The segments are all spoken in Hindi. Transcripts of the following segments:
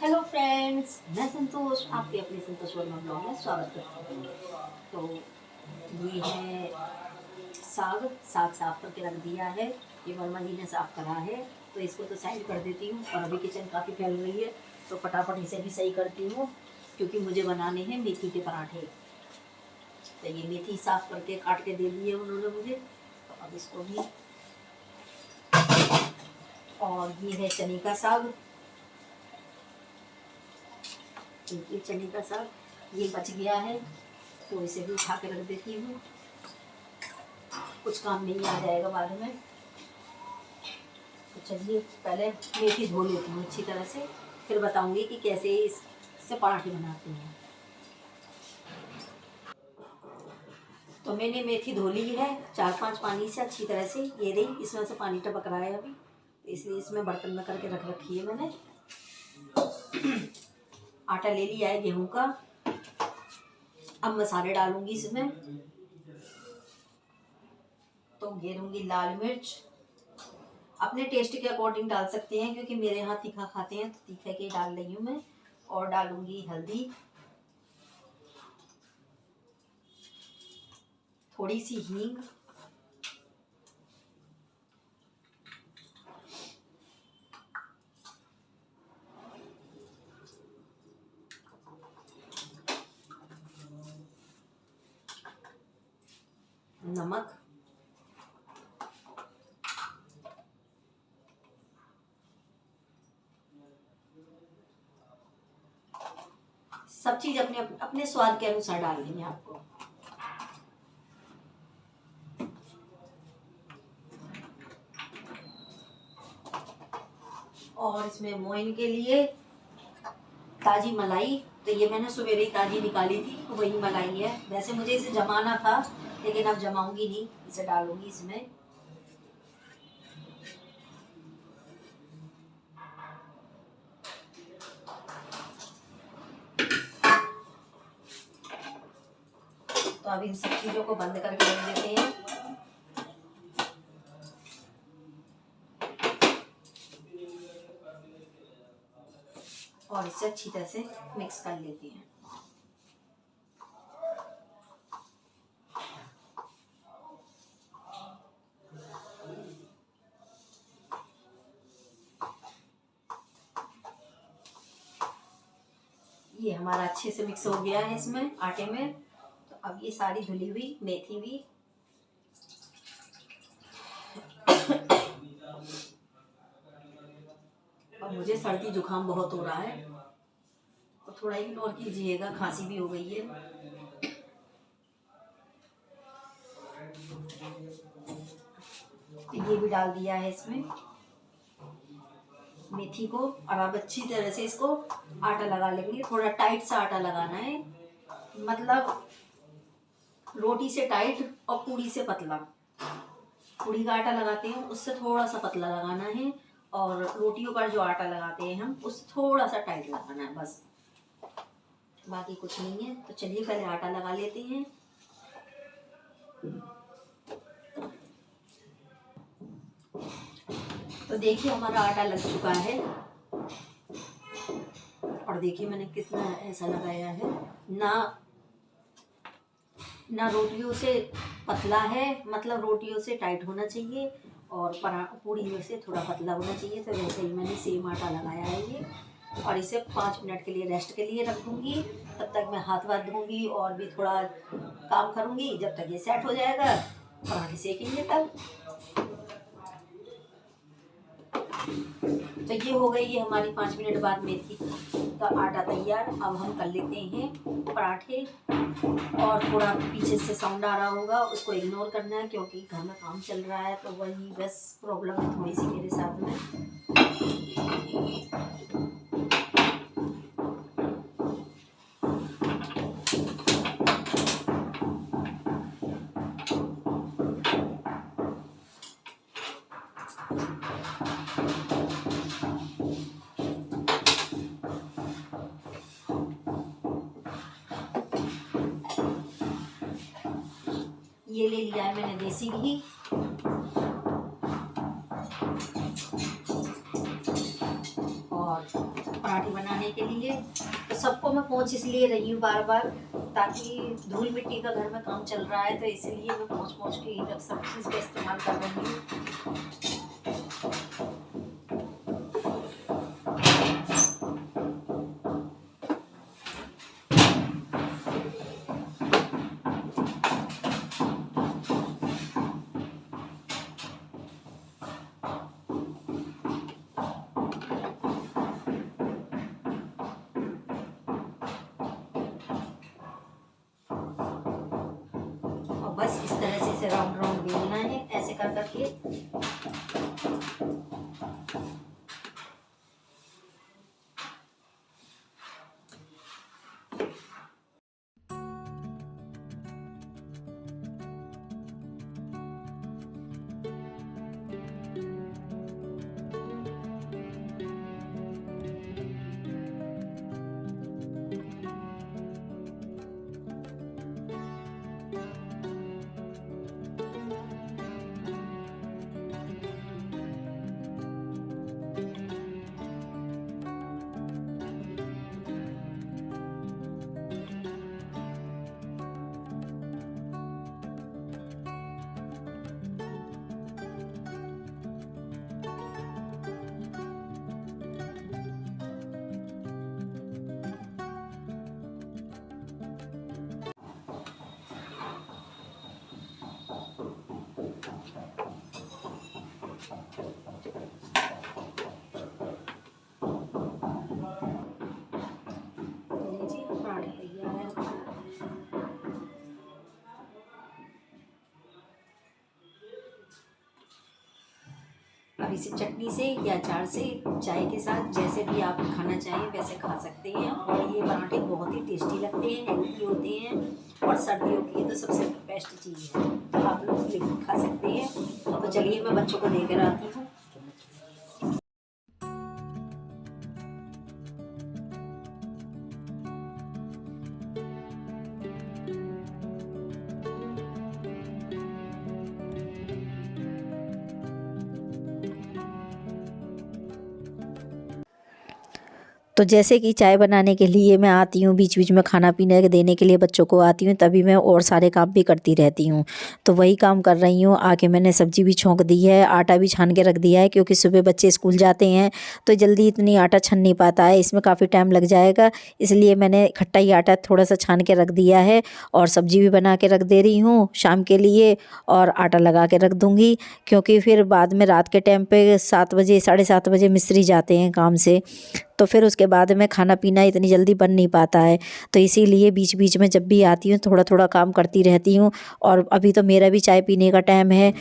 हेलो फ्रेंड्स, मैं संतोष आपके अपने संतोष वर्मा ब्लॉग में स्वागत करती हूँ। तो ये है साग साफ करके रख दिया है। ये वर्मा जी ने साफ करा है, तो इसको तो साइड कर देती हूँ। और अभी किचन काफ़ी फैल रही है, तो फटाफट इसे भी सही करती हूँ, क्योंकि मुझे बनाने हैं मेथी के पराठे। तो ये मेथी साफ करके काट के दे दी है उन्होंने मुझे, तो अब इसको भी। और ये है चने का साग, ये चने का साग ये बच गया है, तो इसे भी उठा के रख देती हूँ, कुछ काम नहीं आ जाएगा बाद में। तो चलिए पहले मेथी धो लेती हूँ अच्छी तरह से, फिर बताऊंगी कि कैसे इससे पराठे बनाते हैं। तो मैंने मेथी धो ली है 4-5 पानी से अच्छी तरह से। ये रही, इसमें से पानी टपक रहा है अभी, तो इसलिए इसमें बर्तन में करके रख रखी है मैंने। आटा ले लिया है गेहूं का। अब मसाले डालूंगी इसमें। तो घेरूंगी लाल मिर्च, अपने टेस्ट के अकॉर्डिंग डाल सकते हैं, क्योंकि मेरे यहाँ तीखा खाते हैं तो तीखा के डाल रही हूँ मैं। और डालूंगी हल्दी, थोड़ी सी हींग, नमक, सब चीज अपने अपने स्वाद के अनुसार डालनी है आपको। और इसमें मोइन के लिए ताजी मलाई, तो ये मैंने सवेरे ही ताजी निकाली थी, तो वही मलाई है। वैसे मुझे इसे जमाना था, लेकिन अब जमाऊंगी नहीं, इसे डालूंगी इसमें। तो अब इन सब चीजों को बंद करके रख देते हैं। और इसे अच्छी तरह से मिक्स कर लेते हैं। ये हमारा अच्छे से मिक्स हो गया है इसमें आटे में। तो अब ये सारी धुली हुई मेथी भी और मुझे सर्दी जुकाम बहुत हो रहा है, तो थोड़ा इग्नोर कीजिएगा, खांसी भी हो गई है। तो ये भी डाल दिया है इसमें मेथी को। और अब अच्छी तरह से इसको आटा लगा लेंगे। थोड़ा टाइट सा आटा लगाना है, मतलब रोटी से टाइट और पूड़ी से पतला। पूड़ी का आटा लगाते हैं उससे थोड़ा सा पतला लगाना है, और रोटियों का जो आटा लगाते हैं हम उससे थोड़ा सा टाइट लगाना है, बस, बाकी कुछ नहीं है। तो चलिए पहले आटा लगा लेते हैं। तो देखिए हमारा आटा लग चुका है, और देखिए मैंने कितना ऐसा लगाया है ना रोटियों से पतला है, मतलब रोटियों से टाइट होना चाहिए, और पूड़ी से थोड़ा पतला होना चाहिए। तो वैसे ही मैंने सेम आटा लगाया है ये। और इसे 5 मिनट के लिए रेस्ट के लिए रख दूँगी। तब तक मैं हाथ वाथ धोऊँगी और भी थोड़ा काम करूँगी, जब तक ये सेट हो जाएगा पराठे सेकेंगे तब। तो ये हो गई है हमारी 5 मिनट बाद मेथी का आटा तैयार। अब हम कर लेते हैं पराठे। और थोड़ा पीछे से साउंड आ रहा होगा, उसको इग्नोर करना है, क्योंकि घर में काम चल रहा है, तो वही बस प्रॉब्लम है थोड़ी सी मेरे साथ में। ये ले लिया है मैंने देसी घी, पराठे बनाने के लिए। तो सबको मैं पोंछ इसलिए रही हूँ बार बार, ताकि धूल मिट्टी का घर में काम चल रहा है, तो इसलिए मैं पोंछ पोंछ के ही सब चीज़ का इस्तेमाल कर रही हूँ। और बस इस तरह से इसे राउंड राउंड बेलना है, ऐसे कर करके। अब इसे चटनी से या अचार से, चाय के साथ, जैसे भी आप खाना चाहें वैसे खा सकते हैं। और ये पराठे बहुत ही टेस्टी लगते हैं, हेल्दी होते हैं, और सर्दियों की तो सबसे बेस्ट चीज़ है, तो आप लोग ये खा सकते हैं। तो चलिए मैं बच्चों को देकर आती हूँ। तो जैसे कि चाय बनाने के लिए मैं आती हूँ, बीच बीच में खाना पीने देने के लिए बच्चों को आती हूँ, तभी मैं और सारे काम भी करती रहती हूँ। तो वही काम कर रही हूँ। आके मैंने सब्ज़ी भी छौंक दी है, आटा भी छान के रख दिया है, क्योंकि सुबह बच्चे स्कूल जाते हैं तो जल्दी इतनी आटा छन नहीं पाता है, इसमें काफ़ी टाइम लग जाएगा। इसलिए मैंने खट्टा ही आटा थोड़ा सा छान के रख दिया है, और सब्ज़ी भी बना के रख दे रही हूँ शाम के लिए, और आटा लगा के रख दूँगी, क्योंकि फिर बाद में रात के टाइम पे 7 बजे 7:30 बजे मिस्त्री जाते हैं काम से, तो फिर उसके बाद में खाना पीना इतनी जल्दी बन नहीं पाता है। तो इसीलिए बीच बीच में जब भी आती हूँ थोड़ा थोड़ा काम करती रहती हूँ। और अभी तो मेरा भी चाय पीने का टाइम है।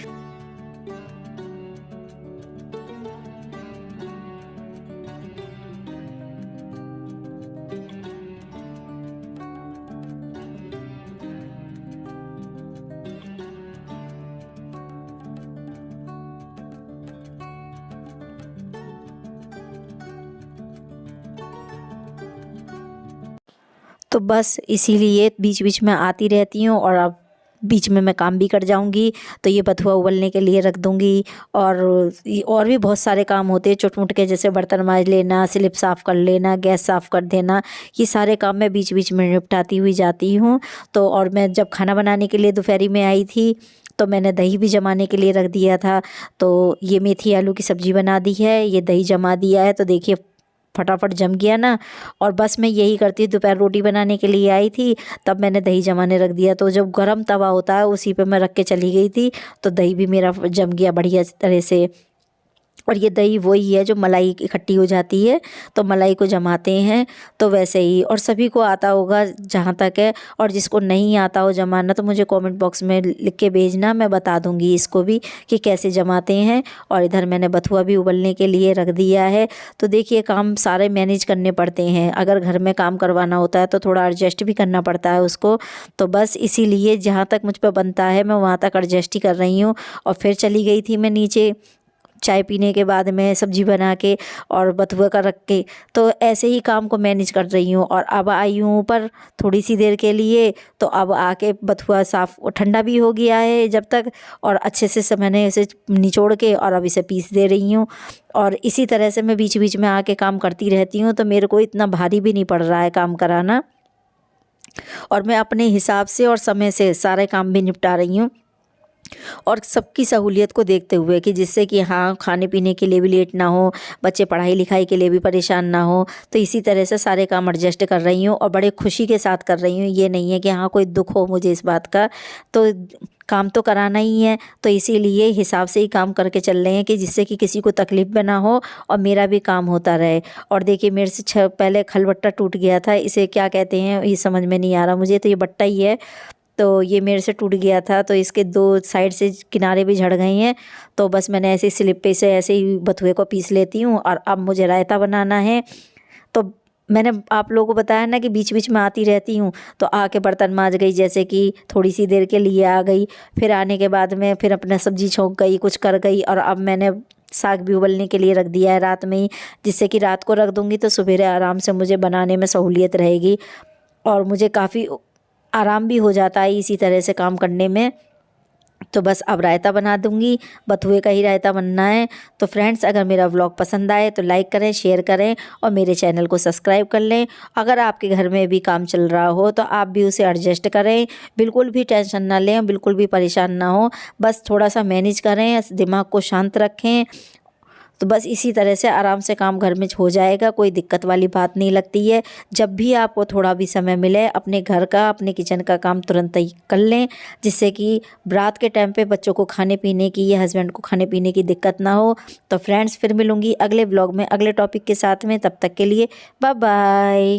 तो बस इसीलिए बीच बीच में आती रहती हूँ, और अब बीच में मैं काम भी कर जाऊंगी। तो ये बथुआ उबलने के लिए रख दूंगी, और भी बहुत सारे काम होते हैं छोटे मोटे के, जैसे बर्तन मांज लेना, स्लिप साफ़ कर लेना, गैस साफ़ कर देना, ये सारे काम मैं बीच बीच में निपटाती हुई जाती हूँ। तो और मैं जब खाना बनाने के लिए दोपहरी में आई थी तो मैंने दही भी जमाने के लिए रख दिया था। तो ये मेथी आलू की सब्ज़ी बना दी है, ये दही जमा दिया है, तो देखिए फटाफट जम गया ना। और बस मैं यही करती हूँ, दोपहर रोटी बनाने के लिए आई थी तब मैंने दही जमाने रख दिया, तो जब गरम तवा होता है उसी पे मैं रख के चली गई थी, तो दही भी मेरा जम गया बढ़िया तरह से। और ये दही वही है जो मलाई इकट्ठी हो जाती है तो मलाई को जमाते हैं, तो वैसे ही। और सभी को आता होगा जहाँ तक है, और जिसको नहीं आता हो जमाना तो मुझे कमेंट बॉक्स में लिख के भेजना, मैं बता दूँगी इसको भी कि कैसे जमाते हैं। और इधर मैंने बथुआ भी उबलने के लिए रख दिया है। तो देखिए काम सारे मैनेज करने पड़ते हैं, अगर घर में काम करवाना होता है तो थोड़ा एडजस्ट भी करना पड़ता है उसको। तो बस इसीलिए जहाँ तक मुझ पर बनता है मैं वहाँ तक एडजस्ट ही कर रही हूँ। और फिर चली गई थी मैं नीचे चाय पीने के बाद में सब्जी बना के और बथुआ का रख के, तो ऐसे ही काम को मैनेज कर रही हूँ। और अब आई हूँ ऊपर थोड़ी सी देर के लिए, तो अब आके बथुआ साफ़ ठंडा भी हो गया है जब तक, और अच्छे से मैंने इसे निचोड़ के और अब इसे पीस दे रही हूँ। और इसी तरह से मैं बीच बीच में आके काम करती रहती हूँ, तो मेरे को इतना भारी भी नहीं पड़ रहा है काम कराना, और मैं अपने हिसाब से और समय से सारे काम भी निपटा रही हूँ, और सबकी सहूलियत को देखते हुए कि जिससे कि हाँ, खाने पीने के लिए भी लेट ना हो, बच्चे पढ़ाई लिखाई के लिए भी परेशान ना हो। तो इसी तरह से सारे काम एडजस्ट कर रही हूँ और बड़े खुशी के साथ कर रही हूँ। ये नहीं है कि हाँ कोई दुख हो मुझे इस बात का, तो काम तो कराना ही है, तो इसीलिए हिसाब से ही काम करके चल रहे हैं कि जिससे कि किसी को तकलीफ़ भी ना हो और मेरा भी काम होता रहे। और देखिए मेरे से पहले खलबट्टा टूट गया था, इसे क्या कहते हैं ये समझ में नहीं आ रहा मुझे, तो ये बट्टा ही है। तो ये मेरे से टूट गया था, तो इसके 2 साइड से किनारे भी झड़ गए हैं। तो बस मैंने ऐसे ही स्लिप से ऐसे ही बथुए को पीस लेती हूँ। और अब मुझे रायता बनाना है। तो मैंने आप लोगों को बताया ना कि बीच बीच में आती रहती हूँ, तो आके बर्तन मांज गई, जैसे कि थोड़ी सी देर के लिए आ गई, फिर आने के बाद में फिर अपना सब्जी छौंक गई, कुछ कर गई। और अब मैंने साग भी उबलने के लिए रख दिया है रात में ही, जिससे कि रात को रख दूँगी तो सवेरे आराम से मुझे बनाने में सहूलियत रहेगी, और मुझे काफ़ी आराम भी हो जाता है इसी तरह से काम करने में। तो बस अब रायता बना दूँगी, बथुए का ही रायता बनना है। तो फ्रेंड्स, अगर मेरा व्लॉग पसंद आए तो लाइक करें, शेयर करें और मेरे चैनल को सब्सक्राइब कर लें। अगर आपके घर में भी काम चल रहा हो तो आप भी उसे एडजस्ट करें, बिल्कुल भी टेंशन ना लें, बिल्कुल भी परेशान ना हो, बस थोड़ा सा मैनेज करें, दिमाग को शांत रखें। तो बस इसी तरह से आराम से काम घर में हो जाएगा, कोई दिक्कत वाली बात नहीं लगती है। जब भी आपको थोड़ा भी समय मिले, अपने घर का, अपने किचन का काम तुरंत ही कर लें, जिससे कि रात के टाइम पे बच्चों को खाने पीने की या हस्बैंड को खाने पीने की दिक्कत ना हो। तो फ्रेंड्स, फिर मिलूँगी अगले ब्लॉग में अगले टॉपिक के साथ में, तब तक के लिए बाय बाय।